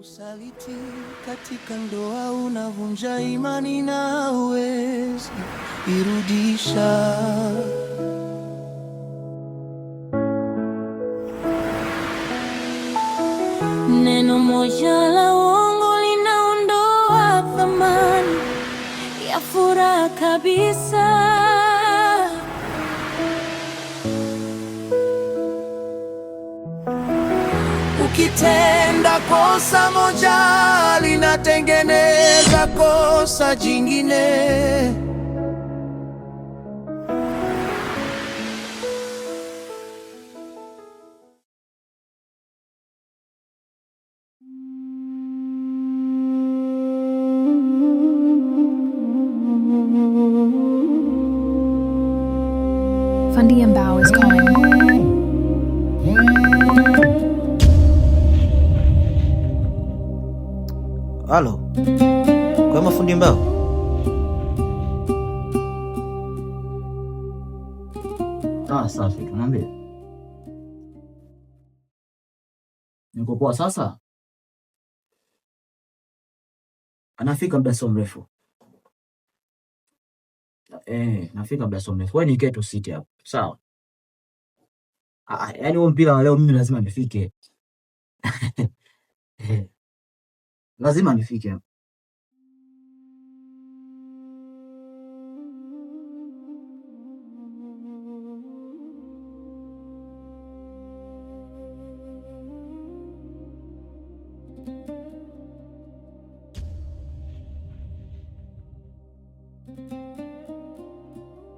Usaliti katika ndoa unavunja imani na hauwezi irudisha. Neno moja la uongo linaondoa thamani ya furaha kabisa. Ukitenda kosa moja linatengeneza kosa jingine. Fundi Mbao is calling. Halo, kwema Fundi Mbao? Safi, tunambia. Niko poa sasa. Anafika muda sio mrefu. Nafika muda sio mrefu. Wewe nikae tu siti hapo. Sawa. Yaani huo mpira wa leo mimi lazima nifike. Lazima nifike.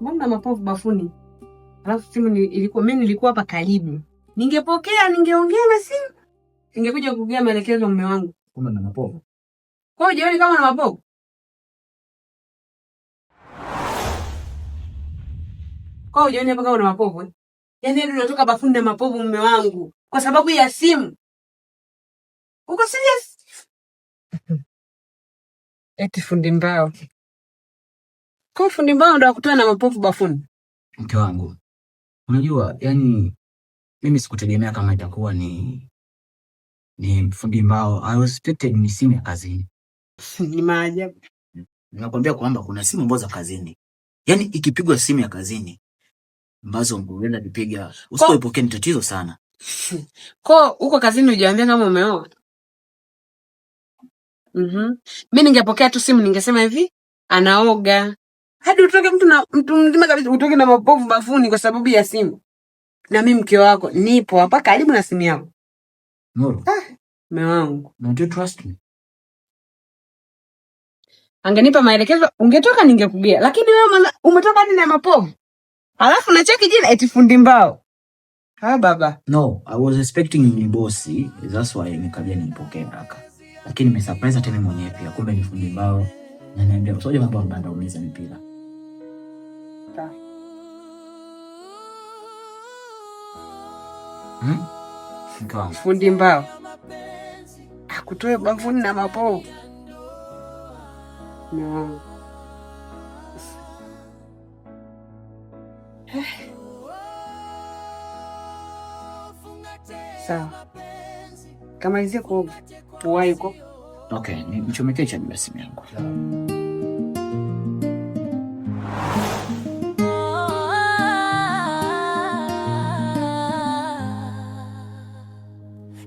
Mbona mapovu bafuni? Alafu simu mimi nilikuwa hapa karibu. Ningepokea, ningeongea na simu. Ningekuja kugea maelekezo mume wangu. Kumbe na mapovu. Kwa hiyo jioni kama na mapovu. Kwa hiyo jioni hapa kama na mapovu. Yaani ndio natoka bafuni na mapovu mume wangu kwa sababu ya simu. Uko serious? Eti Fundi Mbao. Kwa Fundi Mbao ndo akutana na mapovu bafuni. Mke wangu. Unajua, yani mimi sikutegemea kama itakuwa ni Fundi Mbao. I was expected ni simu ya kazini. Ni maajabu. Ninakwambia kwamba kuna simu ambazo za kazini. Yaani ikipigwa simu ya kazini ambazo ungeenda kupiga usipoipokea ni tatizo sana. Kwa huko kazini hujaambia kama umeoa? Mimi ningepokea tu simu ningesema hivi, anaoga. Hadi utoke mtu mzima kabisa utoke na mapovu bafuni kwa sababu ya simu. Na mimi mke wako nipo hapa karibu na simu yako. Nuru. Mume wangu. Don't you trust me? Angenipa maelekezo ungetoka ningekugea. Lakini wewe umetoka hadi na mapovu. Alafu na cheki jina eti Fundi Mbao. Baba. No, I was expecting ni bosi. That's why nikaja nipokee haraka. Lakini nimesurprise tena mwenyewe pia. Kumbe ni Fundi Mbao. Na naambia usoje mambo ya mbanda umeza mpira. Fundi Mbao akutoe bafuni na mapovu. No. Sawa. Kamalizie kuoga. Uwai uko? Okay, nichomekee cha bila simu yangu.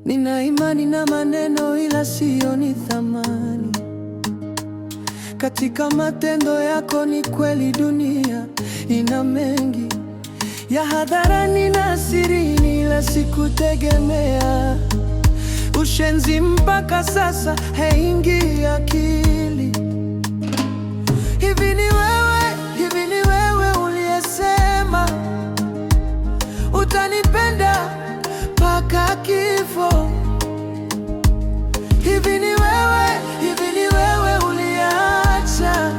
Nina imani na maneno ila sioni thamani katika matendo yako. Ni kweli dunia ina mengi ya hadharani na sirini, ila sikutegemea ushenzi mpaka sasa haingii akili. Hivi ni wewe uliyesema utanipenda mpaka kifo. Hivi ni wewe uliacha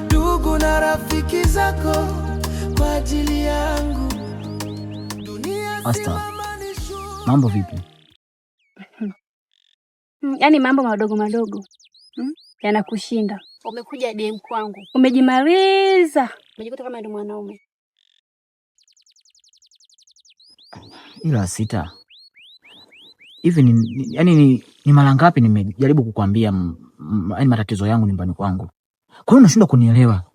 ndugu na rafiki zako kwa ajili yangu. Asta, mambo vipi? Yaani mambo madogo madogo yanakushinda. Umekuja DM kwangu, umejimaliza, umejikuta kama ndio mwanaume. Ila Sita, hivi ni mara ngapi nimejaribu kukuambia yaani matatizo yangu nyumbani kwangu. Kwa hiyo unashindwa kunielewa?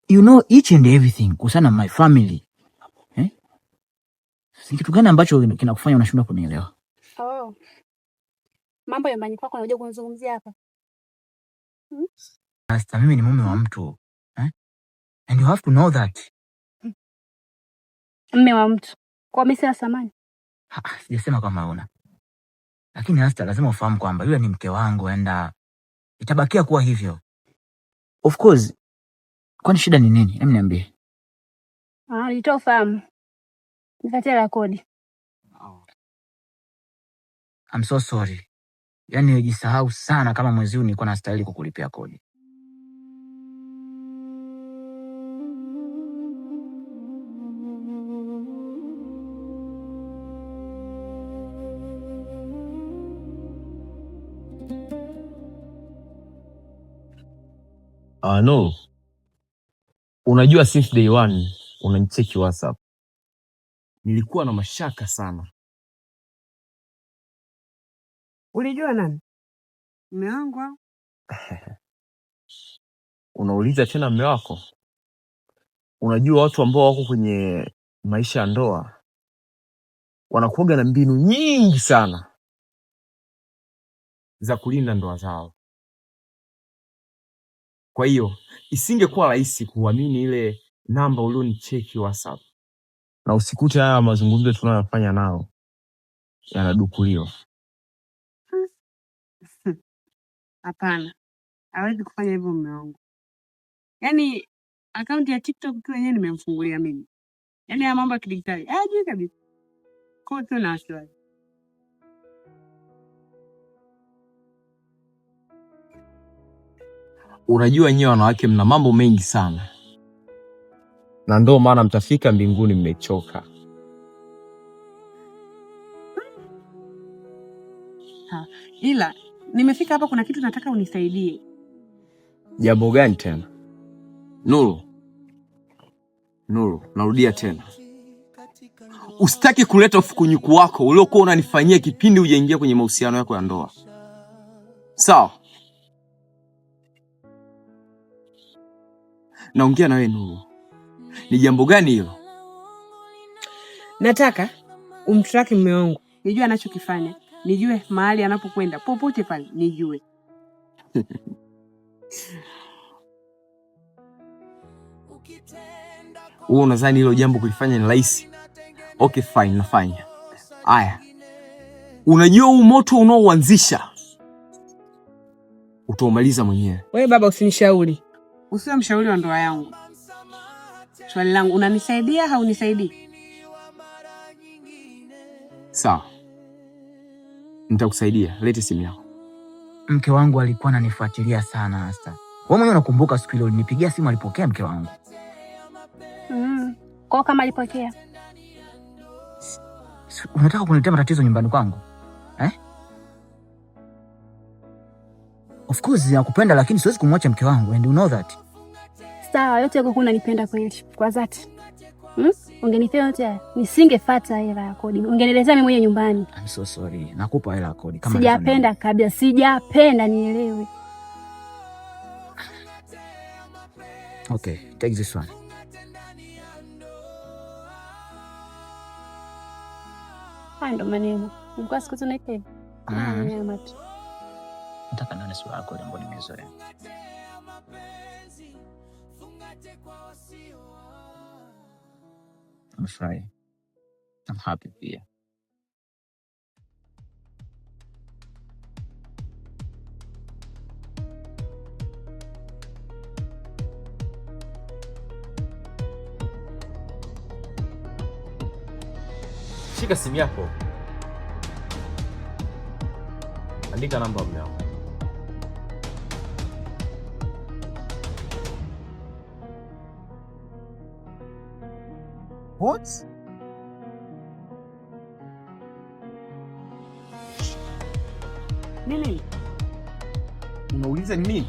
You know each and everything kuhusiana na my family. Si kitu gani ambacho kinakufanya unashindwa kunielewa? Oh. Mambo ya nyumbani kwako unakuja kunizungumzia hapa. Sasa mimi ni mume wa mtu. And you have to know that. Mume wa mtu. Kwa mimi sina samani. Sijasema kama una. Lakini hasta lazima ufahamu kwamba yule ni mke wangu and itabakia kuwa hivyo. Of course. Kwani shida ni nini? Hebu niambie. Nitofahamu. Nikatia la kodi. I'm so sorry. Yaani nijisahau sana kama mwezi huu nilikuwa nastahili kukulipia kodi. No. Unajua since day one unanicheki WhatsApp. Nilikuwa na mashaka sana. Ulijua nani? Mume wangu. Unauliza tena mume wako? Unajua watu ambao wako kwenye maisha ya ndoa wanakuwaga na mbinu nyingi sana za kulinda ndoa zao. Kwa hiyo isingekuwa rahisi kuamini ile namba ulionicheki WhatsApp na usikute haya mazungumzo tunayofanya nao yanadukuliwa. Hapana. Hawezi kufanya hivyo mume wangu. Yaani akaunti ya TikTok tu yenyewe nimemfungulia mimi. Yaani ya mambo ya kidijitali. Hajui kabisa. Kwa hiyo na wasiwasi. Unajua nyewe wanawake mna mambo mengi sana. Na ndio maana mtafika mbinguni mmechoka. Ila nimefika hapa kuna kitu nataka unisaidie. Jambo gani tena? Nuru, narudia tena. Usitaki kuleta ufukunyuku wako uliokuwa unanifanyia kipindi hujaingia kwenye mahusiano yako ya ndoa. Sawa? Naongea na wewe Nuru. Ni jambo gani hilo? Nataka umtraki mume wangu. Nijue anachokifanya. Nijue mahali anapokwenda. Popote pale nijue. Wewe unadhani hilo jambo kulifanya ni rahisi? Okay fine, nafanya. Aya. Unajua huu moto unaoanzisha utaumaliza mwenyewe. Wewe baba usinishauri. Usiwe mshauri wa ndoa yangu. Swali langu unanisaidia au unisaidii? Sawa. Nitakusaidia. Lete simu yako. Mke wangu alikuwa ananifuatilia sana Asta. Wewe mwenyewe unakumbuka siku ile ulinipigia simu alipokea mke wangu? Kwa kama alipokea. Unataka kuniletea matatizo nyumbani kwangu? Of course nakupenda lakini siwezi kumwacha mke wangu and you know that. Sawa, yote yako unanipenda kweli kwa dhati. Ungenipea yote nisingefuata hela ya kodi. Ungeniletea mimi mwenyewe nyumbani. I'm so sorry. Nakupa hela ya kodi kama sijapenda kabisa, sijapenda nielewe. Okay, take this one. Ndo maneno. Nilikuwa siku tunaipe. Nataka nione sura yako ambayo nimezoea. I'm sorry. I'm happy pia. Shika simu yako. Andika namba yako. What? Nini? Unauliza ni nini?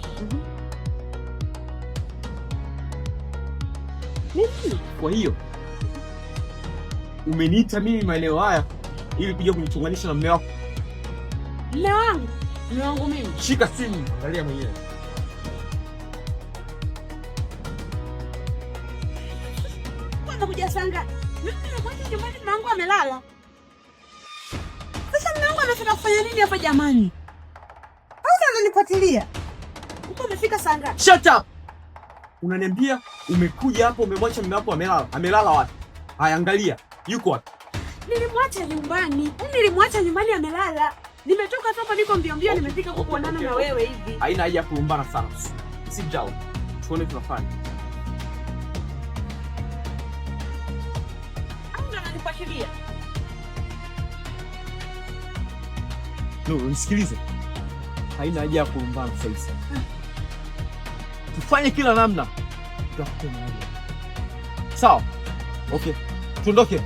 Nini? Kwa hiyo umeniita mimi maeneo haya ili kuja kunichunganisha na mume wako. Mume wangu? Mume wangu mimi? Shika simu, angalia mwenyewe. Kwanza kuja sanga. Mimi nimekuja nyumbani, mume wangu amelala. Sasa mume wangu anataka kufanya nini hapa jamani? Sasa ananifuatilia. Uko umefika sanga? Shut up. Unaniambia umekuja hapo umemwacha mume wako amelala. Amelala wapi? Haya, angalia. Yuko wapi? Nilimwacha nyumbani. Nilimwacha nyumbani amelala. Nimetoka hapa niko mbio mbio nimefika kukuonana na wewe hivi. Haina haja ya kulumbana sana. Sit down. Tuone tunafanya. Anga ananifuatilia. No, nisikilize. Haina haja ya kulumbana sasa. Tufanye kila namna. Sawa. Okay. Tuondoke.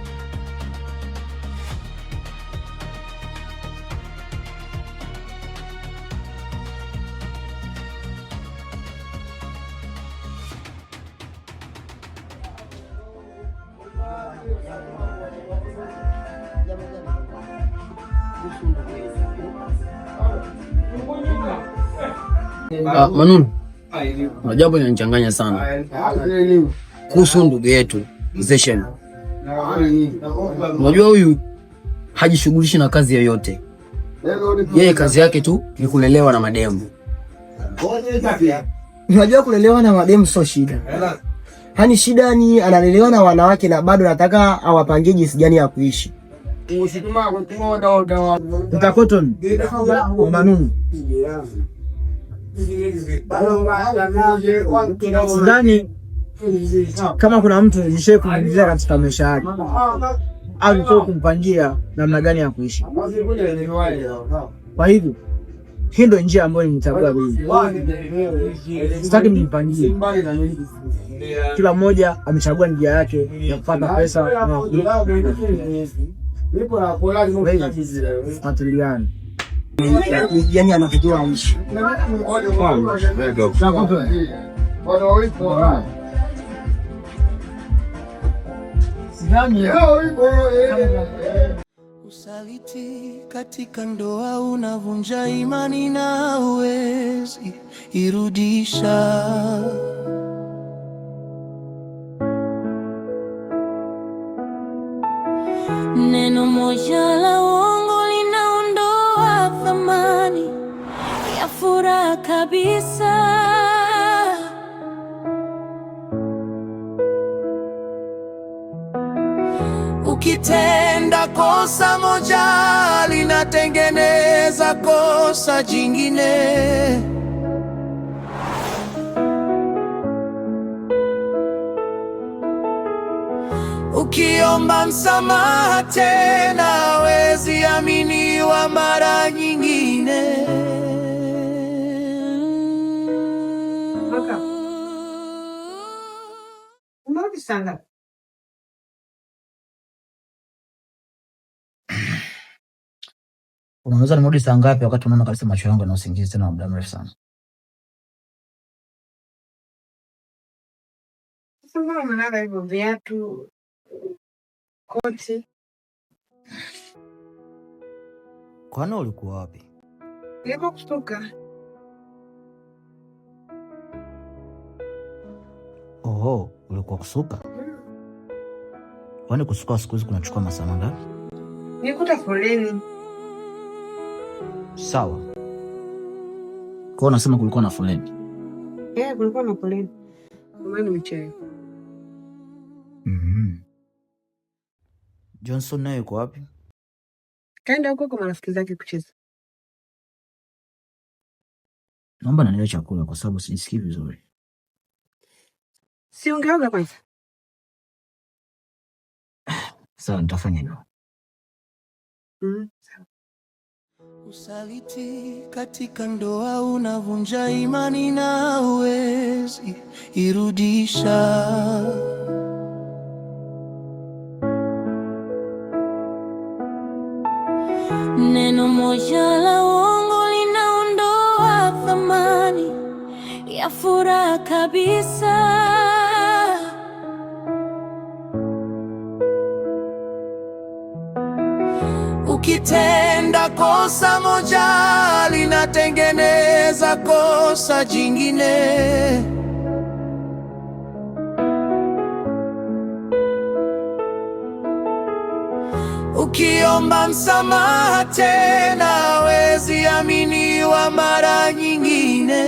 Manunu, kuna jambo linanichanganya sana kuhusu ndugu yetu Zeshen. Unajua huyu hajishughulishi na kazi yoyote. Yeye kazi yake tu ni kulelewa na mademu. Unajua kulelewa na mademu sio shida. Hani shida ni analelewa na wanawake na bado nataka awapangie jinsi gani ya kuishi. Mtakoton Manunu. Sidhani kama kuna mtu nishe kumalizia katika maisha yake au kumpangia namna gani ya kuishi. Kwa hivyo hii ndio njia ambayo nimechagua mimi. Sitaki mnipangie. Kila mmoja amechagua njia yake ya kupata pesa. Matiliani yani anakujua mshi. Usaliti katika ndoa unavunja imani na huwezi irudisha. Neno moja la uongo linaondoa thamani ya furaha kabisa. Ukitenda kosa moja linatengeneza kosa jingine. Ukiomba msamaha tena hawezi aminiwa mara nyingine. Maka. Umerudi sana. Unaweza nimerudi saa ngapi wakati unaona kabisa macho yangu yana usingizi tena muda mrefu sana? Sasa mbona umelala hivyo viatu? Koti. Kwani ulikuwa wapi? Niko kutoka. Oho, ulikuwa kusuka? Kwani kusuka siku hizi kunachukua masaa mangapi? Nikuta foleni. Sawa. Kwa unasema kulikuwa na foleni? Kulikuwa na foleni. Mimi nimechelewa. Johnson naye yuko wapi? Kaenda huko kwa marafiki zake kucheza. Naomba nilewe chakula kwa sababu sijisikii vizuri. Si ungeoga kwanza? Sawa, nitafanya hivyo. Sawa. Usaliti katika ndoa unavunja imani na huwezi irudisha. Neno moja la uongo linaondoa thamani ya furaha kabisa. ukitenda kosa moja linatengeneza kosa jingine. Ukiomba msamaha tena wezi aminiwa mara nyingine.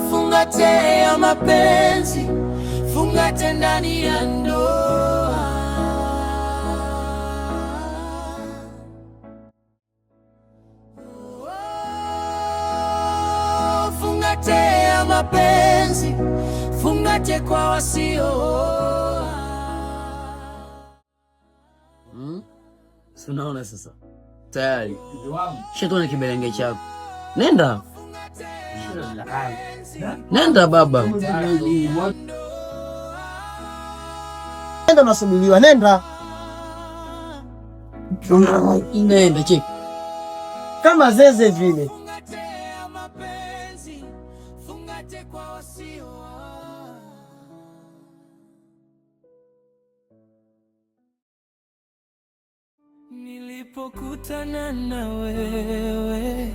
Fungate ya mapenzi, fungate ndani ya ndoa. Fungate ya mapenzi, fungate kwa wasioa. Unaona sasa tayari shetani kibelenge chako. Nenda baba, Nenda unasubiriwa, nenda. Nenda cheki Kama zeze vile. Nilipokutana na wewe,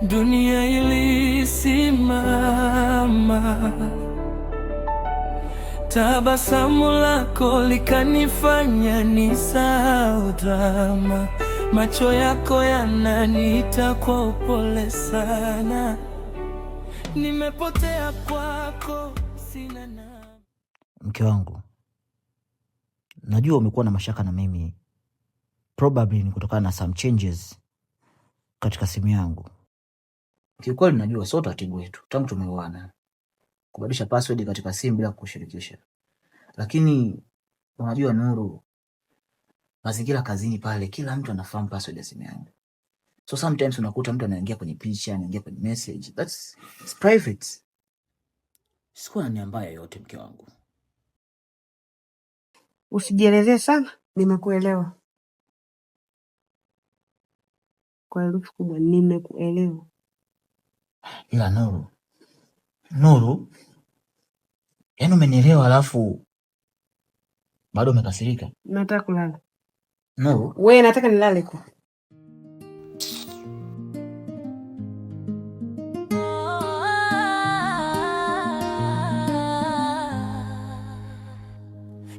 dunia ilisimama. Tabasamu lako likanifanya nisahau drama. Macho yako yananiita kwa upole sana. Nimepotea kwako, sina na. Mke wangu, najua umekuwa na mashaka na mimi. Probably ni kutokana na some changes katika simu yangu. Kiukweli najua sio taratibu wetu tangu tumeoana kubadilisha password katika simu bila kushirikisha. Lakini unajua Nuru, mazingira kazini pale kila mtu anafahamu password ya simu yangu. So sometimes unakuta mtu anaingia kwenye picha, anaingia kwenye message. It's private. Sikuwa na nia mbaya yote mke wangu. Usijielezee sana, nimekuelewa. Kwa herufi kubwa, nimekuelewa. Ila Nuru, yaani umenielewa alafu bado umekasirika? Nataka kulala. Nuru, wewe nataka nilale kwa.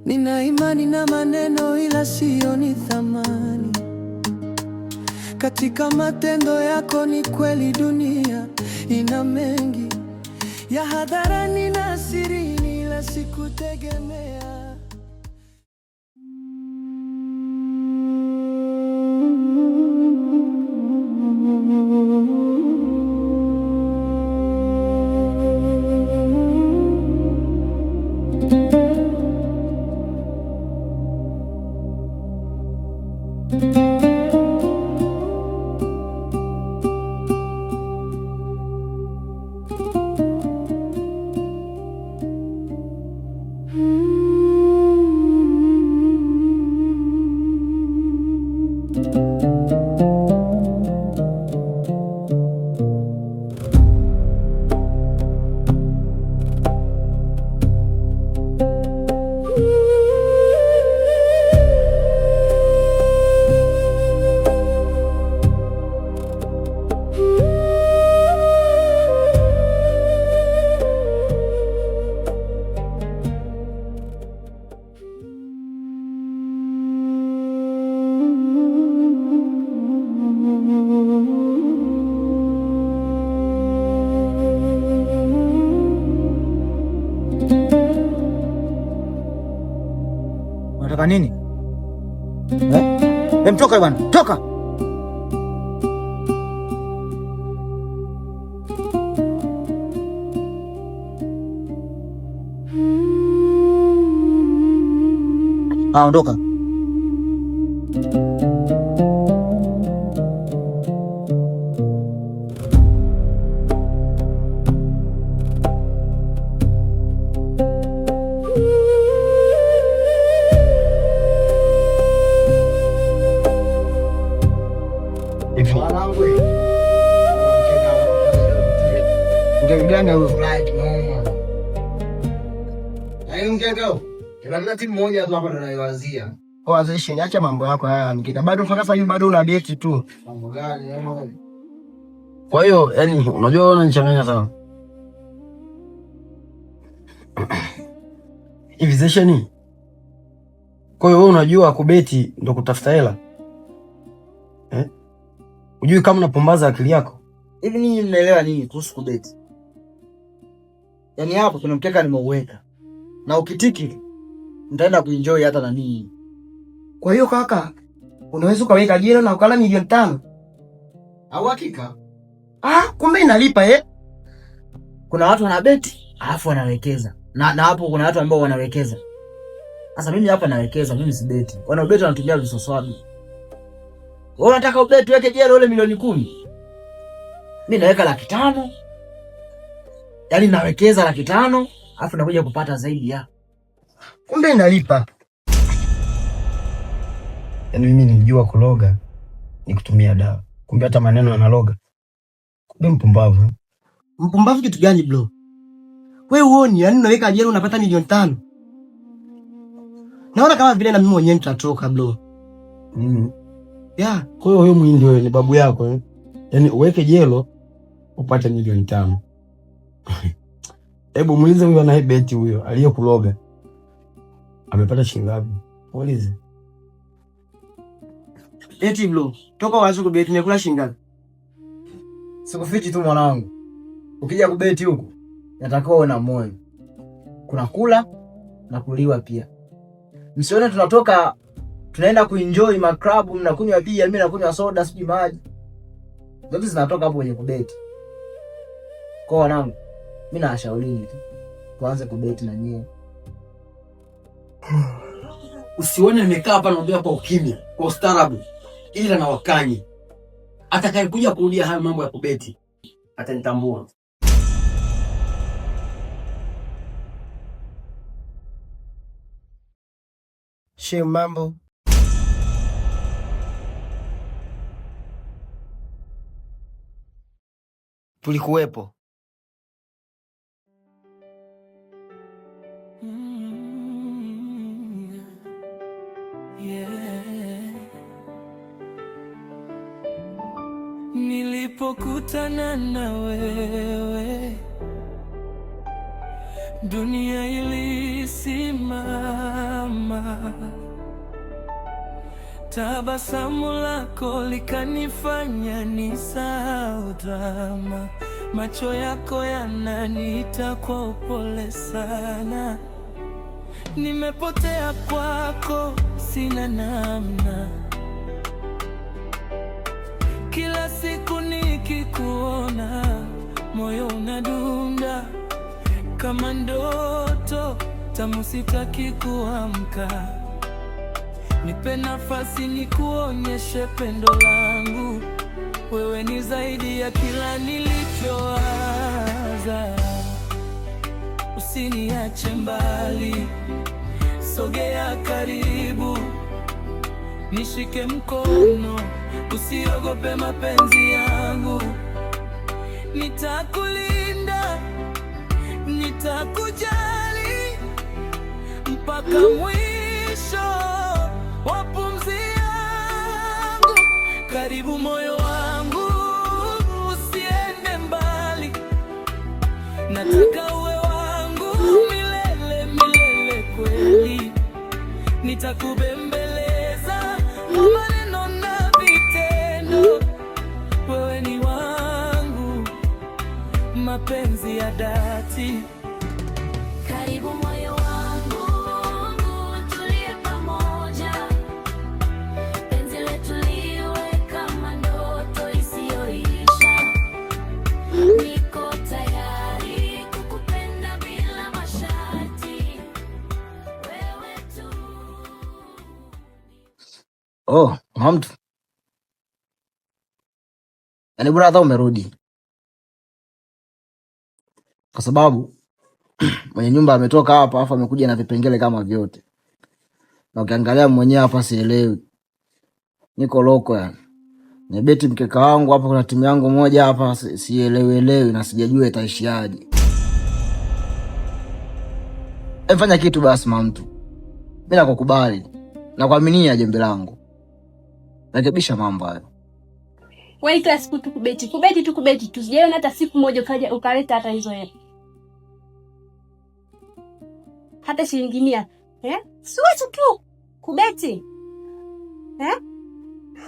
Nina imani na maneno ila sioni thamani katika matendo yako. Ni kweli dunia ina mengi ya hadharani na sirini, ila sikutegemea. unataka nini? Mtoka bwana, toka. Ondoka. mkeka. Kila timu moja tu hapa tunaianzia. Wazesheni, acha mambo yako haya mkeka. Bado mpaka sasa hivi bado una beti tu. Mambo gani? Kwa hiyo yani unajua wewe unanichanganya sana. Hivi zesheni. Kwa hiyo wewe unajua kubeti ndo kutafuta hela? Unajui kama unapombaza akili yako? Hivi nini mnaelewa nini kuhusu kubeti? Yaani hapo kuna mkeka nimeuweka. Na ukitiki nitaenda kuenjoy hata na nini. Kwa hiyo kaka, unaweza ukaweka jela na ukala milioni 5. Au hakika? Kumbe inalipa Kuna watu wanabeti, alafu wanawekeza. Na hapo kuna watu ambao wanawekeza. Sasa mimi hapa nawekeza, mimi si beti. Wanaobeti wanatumia visoswabi. Wewe unataka ubeti weke jela ule milioni 10. Mimi naweka 500,000. Yaani nawekeza 500,000, alafu nakuja kupata zaidi ya. Kumbe inalipa. Yaani mimi nilijua kuloga ni kutumia dawa. Kumbe hata maneno analoga. Kumbe mpumbavu. Mpumbavu kitu gani bro? Wewe uone yaani unaweka jela unapata milioni 5. Naona kama vile na mimi mwenyewe nitatoka bro. Yeah, kwa hiyo wewe mwindi wewe ni babu yako Yaani uweke jelo upate milioni 5. Hebu muulize huyo anayebeti huyo aliyekuloga. Amepata shilingi ngapi? Muulize. Eti bro, toka wazo kubeti nimekula shilingi ngapi? Sikufichi tu mwanangu. Ukija kubeti huko, yatakuwa una moyo. Kuna kula na kuliwa pia. Msione tunatoka tunaenda kuenjoy maklabu, mnakunywa bia, mimi nakunywa soda, sijui maji. Zote zinatoka hapo kwenye kubeti. Kwa wanangu, mimi nawashaurini tu tuanze kubeti na nyie. Usione nimekaa hapa naongea kwa ukimya, kwa ustaarabu, ila na wakanye. Atakayekuja kurudia haya mambo ya kubeti atanitambua. Mambo. Tulikuwepo. Nilipokutana na wewe, dunia ilisimama. Tabasamu lako likanifanya nisahau drama. Macho yako yananiita kwa upole sana. Nimepotea kwako, sina namna. Kila siku nikikuona, moyo unadunda kama ndoto tamu, sitaki kuamka. Nipe nafasi nikuonyeshe pendo langu. Wewe ni zaidi ya kila nilichowaza. Usiniache mbali, sogea karibu, nishike mkono, usiogope mapenzi yangu. Nitakulinda, nitakujali mpaka mwisho wa pumzi yangu. Karibu moyo wangu, usiende mbali. Nataka uwe wangu milele milele kweli. Nitakubembeleza kwa maneno na vitendo. Wewe ni wangu, mapenzi ya dhati. Karibu moyo wangu, tulie pamoja. Penzi letu liwe kama ndoto isiyoisha. Niko tayari kukupenda bila masharti. Wewe tu. Hamtu. Yaani bora hata umerudi. Kwa sababu mwenye nyumba ametoka hapa afa amekuja na vipengele kama vyote. Na ukiangalia mwenyewe hapa sielewi. Niko loko yani. Nibeti mkeka wangu hapa, kuna timu yangu moja hapa sielewi na sijajua itaishiaje. Fanya kitu basi mtu. Mimi nakukubali. Nakuaminia jembe langu. Rekebisha mambo hayo. Wewe kila siku tu kubeti. Tusijaona hata siku moja ukaja ukaleta hata hizo hela. Hata shilingi 100. Siwezi tu kubeti.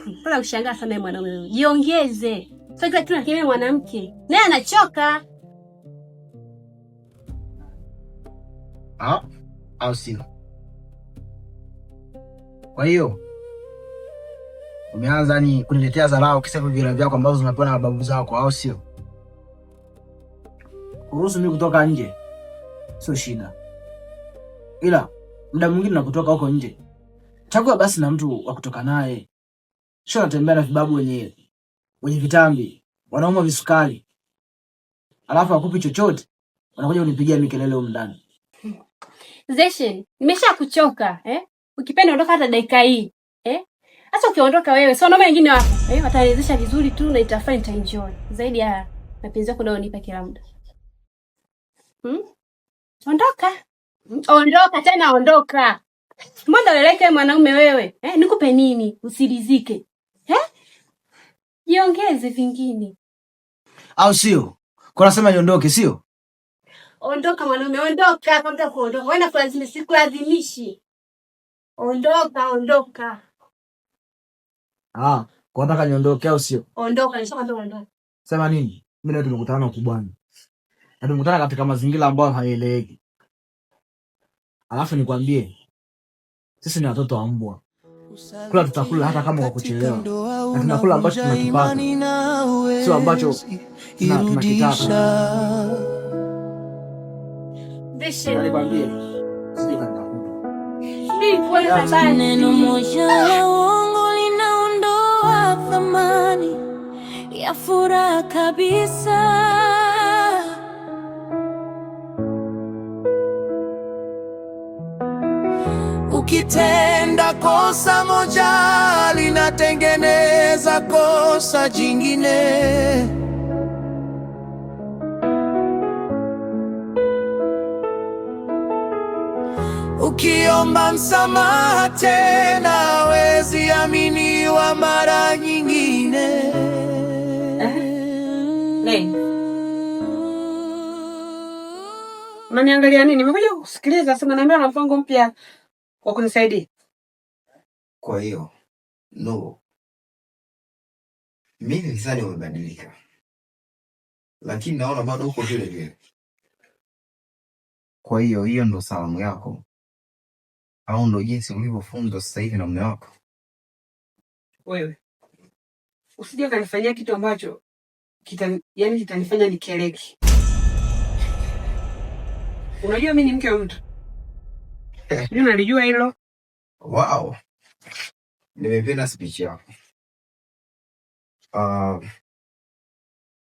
Mbona ushangaa sana mwanaume wewe? Jiongeze. Sasa kila kitu nakimea mwanamke. Naye anachoka. Au sio? Kwa hiyo umeanza ni kuniletea dharau kisa vile vyako ambazo zinapewa na babu zako, au sio? Kuruhusu mimi kutoka nje sio shida. Ila muda mwingine nakutoka huko nje, chagua basi na mtu wa kutoka naye. Sio natembea na vibabu wenye vitambi, wanauma visukari. Alafu akupi chochote, wanakuja kunipigia mikelele huko ndani. Zeshen, nimesha kuchoka, Ukipenda ondoka hata dakika hii, Sasa ukiondoka wewe, sio noma wengine wako, wataelezesha vizuri tu na itafanya nitaenjoy. Zaidi ya mapenzi yako ndio unipa kila muda. Ondoka tena ondoka. Mbona unaleka mwanaume wewe? Nikupe nini? Usilizike. Jiongeze vingine. Au sio? Kwa nasema niondoke, sio? Ondoka mwanaume, ondoka. Kama kuondoka, wewe unakulazimisha, sikulazimishi. Ondoka. Kwa nataka niondoke au sio? Ondoka, nishakwambia ondoka. Sema nini? Mimi na tumekutana ukubwani. Na tumekutana katika mazingira ambayo hayaeleweki. Alafu nikwambie, sisi ni watoto wa mbwa. Kula tutakula hata kama kwa kuchelewa. Na tunakula ambacho tunakipata. Sio ambacho tunakitaka. Deshe. Nikwambie, sisi neno moja la uongo linaondoa thamani ya furaha kabisa. Ukitenda kosa moja linatengeneza kosa jingine. Ukiomba msamaha tena wezi aminiwa mara nyingine. Unaniangalia nini? Nimekuja kusikiliza, sema naambia na mpango mpya wa kunisaidia. Kwa hiyo, no. Mimi nilizani umebadilika. Lakini naona bado uko vile vile. Kwa hiyo ndo salamu yako? Au ndo jinsi ulivyofunzwa sasa hivi na mume wako? Wewe usije kanifanyia kitu ambacho kitanifanya nikeleki. Unajua mimi ni mke wa mtu. Mimi nalijua hilo. Wow. Nimependa speech yako.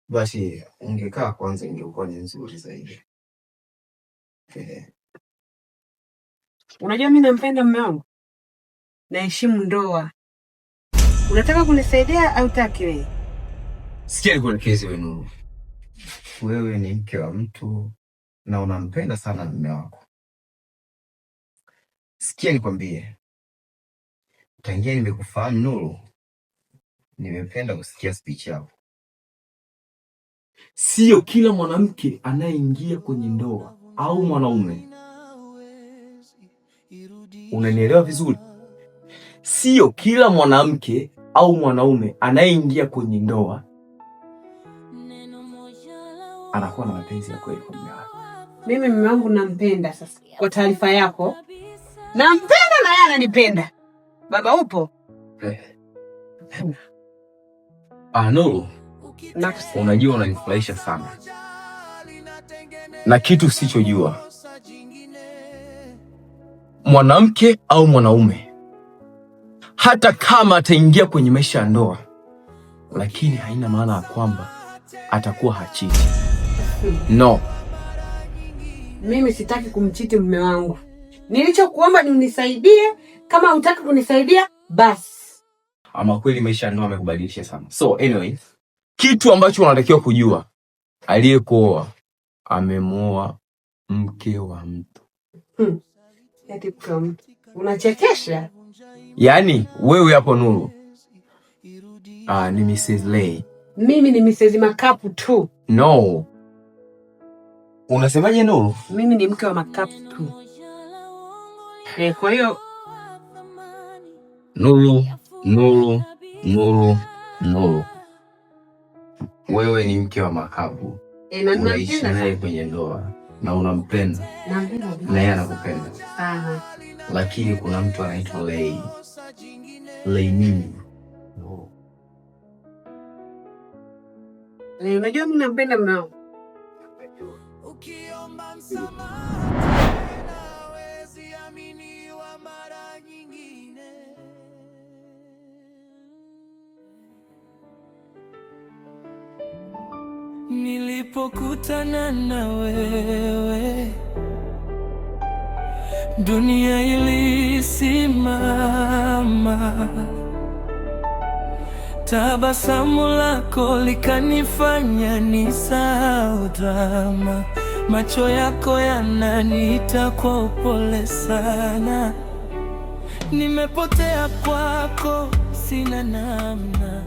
Basi ungekaa kwanza, ingekuwa ni nzuri zaidi. Unajua mimi nampenda mume wangu. Naheshimu ndoa. Unataka kunisaidia au taki wewe? Sikia nikuelekeze wewe. Wewe ni mke wa mtu na unampenda sana mume wako. Sikia nikwambie. Tangia nimekufahamu Nuru, nimependa kusikia speech yako. Sio kila mwanamke anayeingia kwenye ndoa au mwanaume. Unanielewa vizuri? Sio kila mwanamke au mwanaume anayeingia kwenye ndoa anakuwa na mapenzi ya kweli kwa mume wake. Mimi mume wangu nampenda sasa. Kwa taarifa yako, nampenda na yeye ananipenda. Baba upo? Nuru, unajua unanifurahisha sana. Na kitu usichojua, mwanamke au mwanaume hata kama ataingia kwenye maisha ya ndoa, lakini haina maana ya kwamba atakuwa hachiti. No. Mimi sitaki kumchiti mume wangu. Nilichokuomba ni unisaidie, kama hutaki kunisaidia basi. Ama kweli maisha ya ndoa yamekubadilisha sana. So anyway, kitu ambacho unatakiwa kujua, aliyekuoa amemuoa mke wa mtu. Eti unachekesha. Yaani wewe hapo Nuru. Ni Mrs. Lay. Mimi ni Mrs. Makapu tu. No. Unasemaje Nuru? Mimi ni mke wa Makapu tu. Kwa hiyo Nuru. Wewe ni mke wa Makapu. Unaishi naye kwenye ndoa na unampenda. Na yeye anakupenda. Sana. Lakini kuna mtu anaitwa Lay. Lay nini? Unajua mimi nampenda mnao. Ukiomba msamaha hawezi aminiwa mara nyingine. Nilipokutana na wewe, dunia ilisimama. Tabasamu lako likanifanya nisahau drama. Macho yako yananiita kwa upole sana. Nimepotea kwako, sina namna.